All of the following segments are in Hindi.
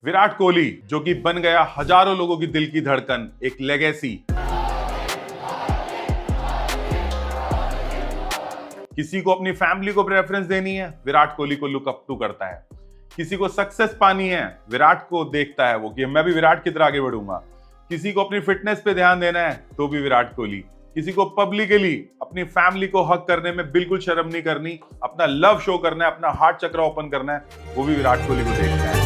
विराट कोहली जो कि बन गया हजारों लोगों की दिल की धड़कन, एक लेगेसी। किसी को अपनी फैमिली को प्रेफरेंस देनी है, विराट कोहली को लुक अप टू करता है। किसी को सक्सेस पानी है, विराट को देखता है वो कि मैं भी विराट की तरह आगे बढ़ूंगा। किसी को अपनी फिटनेस पे ध्यान देना है तो भी विराट कोहली। किसी को पब्लिकली अपनी फैमिली को हक करने में बिल्कुल शर्म नहीं करनी, अपना लव शो करना है, अपना हार्ट चक्र ओपन करना है, वो भी विराट कोहली को देखता है।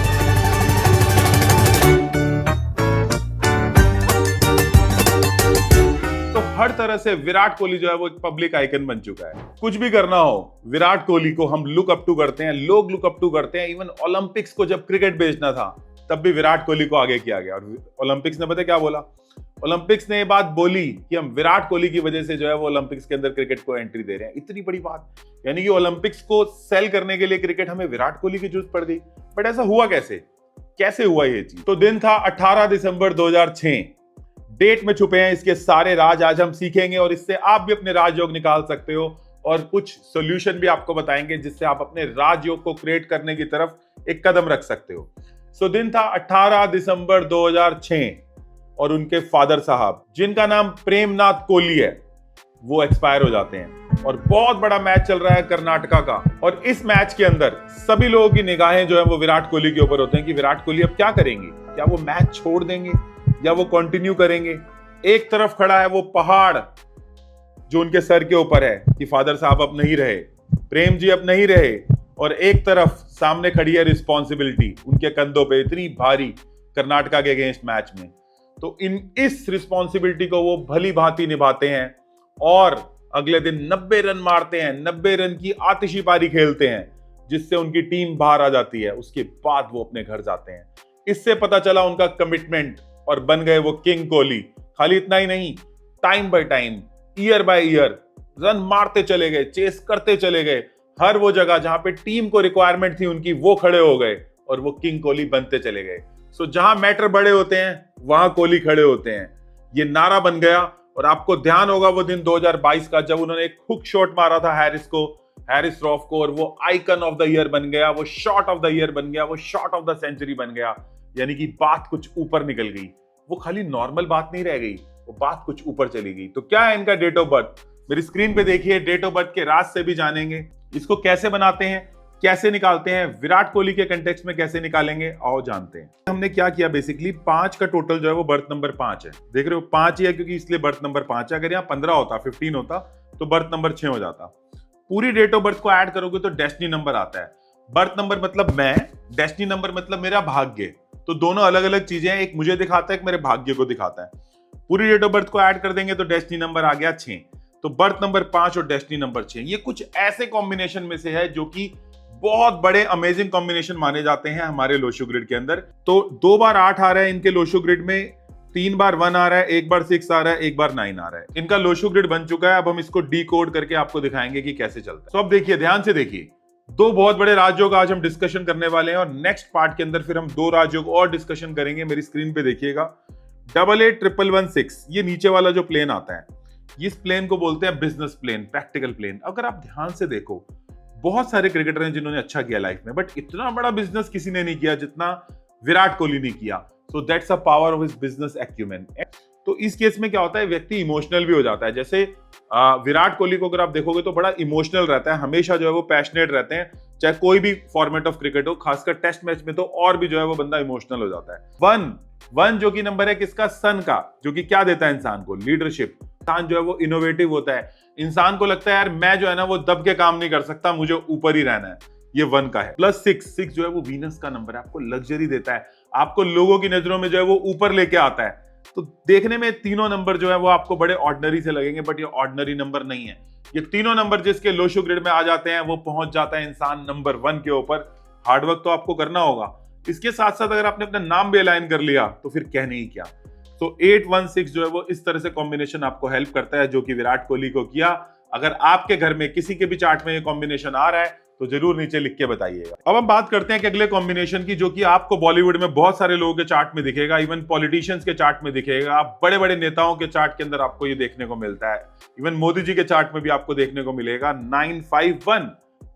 तो हर तरह से विराट कोहली जो है वो एक पब्लिक आइकन बन चुका है। कुछ भी करना हो, विराट कोहली को हम लुक अप टू करते हैं, लोग लुक अप टू करते हैं। इवन ओलंपिक्स को जब क्रिकेट भेजना था तब भी विराट कोहली को आगे किया गया। और ओलंपिक्स ने पता क्या बोला? ओलंपिक्स ने ये बात बोली कि हम विराट कोहली की वजह से जो है वो ओलंपिक्स के अंदर क्रिकेट को एंट्री दे रहे हैं। इतनी बड़ी बात, यानी कि ओलंपिक्स को सेल करने के लिए क्रिकेट हमें विराट कोहली की जरूरत पड़ गई। बट ऐसा हुआ कैसे हुआ ये चीज? तो दिन था 18 दिसंबर 2006। डेट में छुपे हैं इसके सारे राज, आज हम सीखेंगे और इससे आप भी अपने राजयोग निकाल सकते हो और कुछ सोल्यूशन भी आपको बताएंगे जिससे आप अपने राजयोग को क्रिएट करने की तरफ एक कदम रख सकते हो। सो दिन था 18 दिसंबर 2006 और उनके फादर साहब, जिनका नाम प्रेमनाथ कोहली है, वो एक्सपायर हो जाते हैं। और बहुत बड़ा मैच चल रहा है कर्नाटका का, और इस मैच के अंदर सभी लोगों की निगाहें जो है वो विराट कोहली के ऊपर होते हैं कि विराट कोहली अब क्या करेंगे, क्या वो मैच छोड़ देंगे या वो कंटिन्यू करेंगे। एक तरफ खड़ा है वो पहाड़ जो उनके सर के ऊपर है कि फादर साहब अब नहीं रहे, प्रेम जी अब नहीं रहे, और एक तरफ सामने खड़ी है रिस्पॉन्सिबिलिटी उनके कंधों पे इतनी भारी कर्नाटका के अगेंस्ट मैच में। तो इस रिस्पॉन्सिबिलिटी को वो भली भांति निभाते हैं और अगले दिन 90 रन मारते हैं, 90 रन की आतिशी पारी खेलते हैं जिससे उनकी टीम बाहर आ जाती है। उसके बाद वो अपने घर जाते हैं। इससे पता चला उनका कमिटमेंट और बन गए वो किंग कोहली। खाली इतना ही नहीं, time by time, year by year run मारते चले गए, चेस करते चले गए। हर वो जगह जहां पे टीम को रिक्वायरमेंट थी उनकी, वो खड़े हो गए और वो किंग कोहली बनते चले गए। सो जहां मैटर बड़े होते हैं वहां कोहली खड़े होते हैं, ये नारा बन गया। और आपको ध्यान होगा वो दिन 2022 का जब उन्होंने एक हुक शॉट मारा था हैरिस रॉफ को, और वो आइकन ऑफ द ईयर बन गया, वो शॉट ऑफ द ईयर बन गया, वो शॉट ऑफ द सेंचुरी बन गया। यानी कि बात कुछ ऊपर निकल गई, वो खाली नॉर्मल बात नहीं रह गई, वो बात कुछ ऊपर चली गई। तो क्या है इनका डेट ऑफ बर्थ? मेरी स्क्रीन पे देखिए, डेट ऑफ बर्थ के राज से भी जानेंगे। इसको कैसे बनाते हैं, कैसे निकालते हैं, विराट कोहली के कंटेक्स्ट में कैसे निकालेंगे, आओ जानते हैं। हमने क्या किया, बेसिकली 5 का टोटल जो है वो बर्थ नंबर 5 है। देख रहे हो 5 ही है क्योंकि इसलिए बर्थ नंबर 5 है। अगर यहाँ 15 होता, 15 होता तो बर्थ नंबर 6 हो जाता। पूरी डेट ऑफ बर्थ को ऐड करोगे तो डेस्टिनी नंबर आता है। बर्थ नंबर मतलब मैं, डेस्टिनी नंबर मतलब मेरा भाग्य। तो दोनों अलग अलग चीजें हैं, एक मुझे दिखाता है, एक मेरे भाग्य को दिखाता है। पूरी डेट ऑफ बर्थ को ऐड कर देंगे तो डेस्टिनी नंबर आ गया 6। तो बर्थ नंबर 5 और डेस्टिनी नंबर 6, ये कुछ ऐसे कॉम्बिनेशन में से है जो कि बहुत बड़े अमेजिंग कॉम्बिनेशन माने जाते हैं हमारे लोशो ग्रिड के अंदर। तो 2 बार 8 आ रहा है इनके लोशो ग्रिड में, 3 बार 1 आ रहा है, 1 बार 6 आ रहा है, 1 बार 9 आ रहा है। इनका लोशो ग्रिड बन चुका है। अब हम इसको डीकोड करके आपको दिखाएंगे कि कैसे चलता है। तो अब देखिए, ध्यान से देखिए, 2 बहुत बड़े राजयोग आज हम डिस्कशन करने वाले हैं और नेक्स्ट पार्ट के अंदर फिर हम 2 राजयोग और डिस्कशन करेंगे। मेरी स्क्रीन पे देखिएगा 881116, ये नीचे वाला जो प्लेन आता है, इस प्लेन को बोलते हैं बिजनेस प्लेन, प्रैक्टिकल प्लेन। अगर आप ध्यान से देखो, बहुत सारे क्रिकेटर हैं जिन्होंने अच्छा किया लाइफ में, बट इतना बड़ा बिजनेस किसी ने नहीं किया जितना विराट कोहली ने किया। So that's a power of his business acumen. तो इस केस में क्या होता है, व्यक्ति इमोशनल भी हो जाता है। जैसे विराट कोहली को अगर आप देखोगे तो बड़ा इमोशनल रहता है, हमेशा जो है वो पैशनेट रहते हैं, चाहे कोई भी फॉर्मेट ऑफ क्रिकेट हो, खासकर टेस्ट मैच में तो और भी जो है वो बंदा इमोशनल हो जाता है। 1 जो कि नंबर है किसका, सन का, जो कि क्या देता है इंसान को, लीडरशिप। इंसान जो है वो इनोवेटिव होता है, इंसान को लगता है यार मैं जो है ना वो दब के काम नहीं कर सकता, मुझे ऊपर ही रहना है, ये 1 का है। प्लस 6 जो है वो वीनस का नंबर है, आपको लग्जरी देता है, आपको लोगों की नजरों में जो है वो ऊपर लेके आता है। तो देखने में तीनों नंबर जो है वो आपको बड़े ऑर्डिनरी से लगेंगे, बट ये ऑर्डिनरी नंबर नहीं है। ये तीनों नंबर जिसके लोशो ग्रिड में आ जाते हैं वो पहुंच जाता है इंसान नंबर 1 के ऊपर। हार्डवर्क तो आपको करना होगा, इसके साथ साथ अगर आपने अपना नाम भी अलाइन कर लिया तो फिर कहने ही क्या। तो 816 जो है वो इस तरह से कॉम्बिनेशन आपको हेल्प करता है, जो कि विराट कोहली को किया। अगर आपके घर में किसी के भी चार्ट में ये कॉम्बिनेशन आ रहा है तो जरूर नीचे लिख के बताइएगा। अब हम बात करते हैं कि अगले कॉम्बिनेशन की, जो कि आपको बॉलीवुड में बहुत सारे लोगों के चार्ट में दिखेगा, इवन पॉलिटिशियंस के चार्ट में दिखेगा, बड़े बड़े नेताओं के चार्ट के अंदर आपको ये देखने को मिलता है, इवन मोदी जी के चार्ट में भी आपको देखने को मिलेगा। 951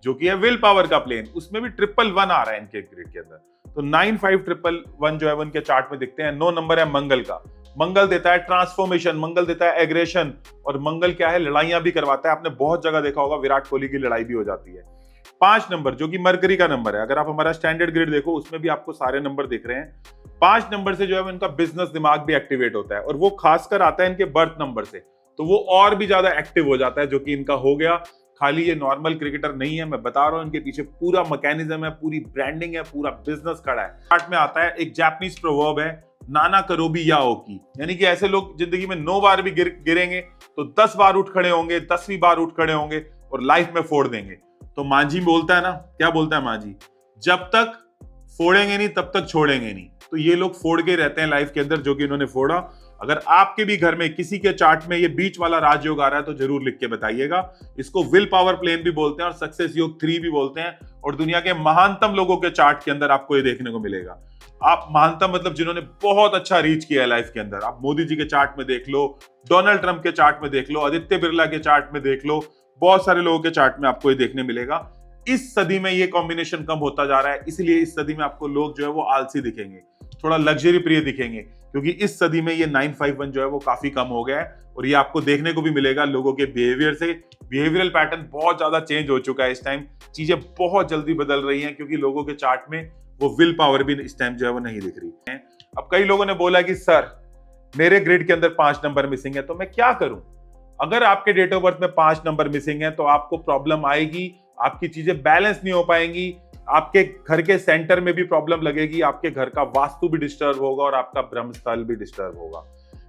जो कि है विल पावर का प्लेन, उसमें भी 111 आ रहा है इनके ग्रिड के अंदर। तो 95111 जो है वो इनके चार्ट में दिखते हैं। 9 नंबर है मंगल का। मंगल देता है ट्रांसफॉर्मेशन, मंगल देता है एग्रेशन, और मंगल क्या है, लड़ाइयां भी करवाता है। आपने बहुत जगह देखा होगा विराट कोहली की लड़ाई भी हो जाती है। 5 नंबर जो कि मरकरी का नंबर है, अगर आप हमारा स्टैंडर्ड ग्रिड देखो उसमें भी आपको सारे नंबर दिख रहे हैं। 5 नंबर से जो है वो इनका बिजनेस दिमाग भी एक्टिवेट होता है, और वो खासकर आता है इनके बर्थ नंबर से, तो वो और भी ज्यादा एक्टिव हो जाता है, जो कि इनका हो गया। खाली ये नॉर्मल क्रिकेटर नहीं है, मैं बता रहा हूं, इनके पीछे पूरा मैकेनिज्म है, पूरी ब्रांडिंग है, पूरा बिजनेस खड़ा है। चार्ट में आता है एक जापानीज प्रोवर्ब है, नाना करोबी याओकी, यानी कि ऐसे लोग जिंदगी में 9 बार भी गिरेंगे तो 10 बार उठ खड़े होंगे, 10वीं बार उठ खड़े होंगे और लाइफ में फोड़ देंगे। तो मांझी बोलता है ना, क्या बोलता है मांझी, जब तक फोड़ेंगे नहीं तब तक छोड़ेंगे नहीं। तो ये लोग फोड़ के रहते हैं लाइफ के अंदर, जो कि इन्होंने फोड़ा। अगर आपके भी घर में किसी के चार्ट में ये बीच वाला राजयोग आ रहा है तो जरूर लिख के बताइएगा। इसको विल पावर प्लेन भी बोलते हैं और सक्सेस योग 3 भी बोलते हैं, और दुनिया के महानतम लोगों के चार्ट के अंदर आपको ये देखने को मिलेगा। आप महानतम मतलब जिन्होंने बहुत अच्छा रीच किया है लाइफ के अंदर, आप मोदी जी के चार्ट में देख लो, डोनाल्ड ट्रंप के चार्ट में देख लो, आदित्य बिरला के चार्ट में देख लो, बहुत सारे लोगों के चार्ट में आपको ये देखने मिलेगा। इस सदी में ये कॉम्बिनेशन कम होता जा रहा है, इसलिए इस सदी में आपको लोग जो है वो आलसी दिखेंगे, थोड़ा लग्जरी प्रिय दिखेंगे, क्योंकि इस सदी में ये 951 जो है वो काफी कम हो गया है। और ये आपको देखने को भी मिलेगा लोगों के बिहेवियर से। बिहेवियरल पैटर्न बहुत ज्यादा चेंज हो चुका है इस टाइम, चीजें बहुत जल्दी बदल रही हैं, क्योंकि लोगों के चार्ट में वो विल पावर भी इस टाइम जो है वो नहीं दिख रही है। अब कई लोगों ने बोला कि सर मेरे ग्रिड के अंदर 5 नंबर मिसिंग है, तो मैं क्या करूं? अगर आपके डेट ऑफ बर्थ में 5 नंबर मिसिंग है तो आपको प्रॉब्लम आएगी, आपकी चीजें बैलेंस नहीं हो पाएंगी, आपके घर के सेंटर में भी प्रॉब्लम लगेगी, आपके घर का वास्तु भी डिस्टर्ब होगा और आपका ब्रह्म स्थल भी डिस्टर्ब होगा।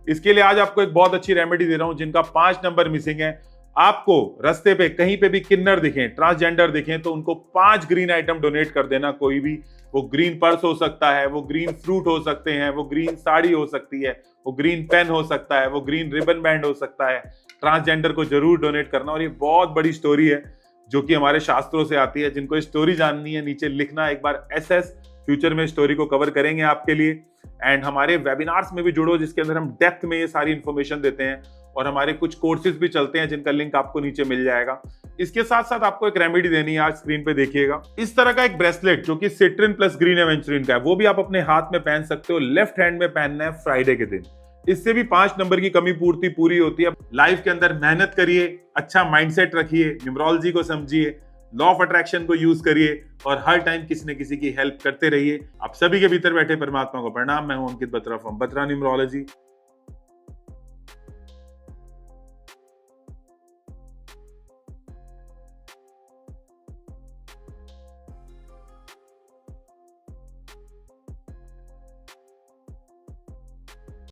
इसके लिए आज आपको एक बहुत अच्छी रेमेडी दे रहा हूं। जिनका 5 नंबर मिसिंग है, आपको रास्ते पे कहीं पे भी किन्नर दिखें, ट्रांसजेंडर दिखें, तो उनको 5 ग्रीन आइटम डोनेट कर देना। कोई भी, वो ग्रीन पर्स हो सकता है, वो ग्रीन फ्रूट हो सकते हैं, वो ग्रीन साड़ी हो सकती है, वो ग्रीन पेन हो सकता है, वो ग्रीन रिबन बैंड हो सकता है। ट्रांसजेंडर को जरूर डोनेट करना। और ये बहुत बड़ी स्टोरी है जो कि हमारे शास्त्रों से आती है। जिनको स्टोरी जाननी है नीचे लिखना, एक बार SS फ्यूचर में स्टोरी को कवर करेंगे आपके लिए। एंड हमारे वेबिनार्स में भी जुड़ो, जिसके अंदर हम डेप्थ में ये सारी इंफॉर्मेशन देते हैं, और हमारे कुछ कोर्सेज भी चलते हैं जिनका लिंक आपको नीचे मिल जाएगा। इसके साथ साथ आपको एक रेमेडी देनी है, आज स्क्रीन पे देखिएगा। इस तरह का एक ब्रेसलेट जो कि सिट्रिन प्लस ग्रीन एवेंचुरिन का है, वो भी आप अपने हाथ में पहन सकते हो। लेफ्ट हैंड में पहनना है फ्राइडे के दिन। इससे भी 5 नंबर की कमी पूर्ति पूरी होती है। लाइफ के अंदर मेहनत करिए, अच्छा माइंडसेट रखिए, न्यूमरोलॉजी को समझिए, लॉ ऑफ अट्रैक्शन को यूज करिए, और हर टाइम किसी न किसी की हेल्प करते रहिए। आप सभी के भीतर बैठे परमात्मा को प्रणाम। मैं हूं अंकित बत्रा फ्रॉम बत्रा न्यूमरोलॉजी।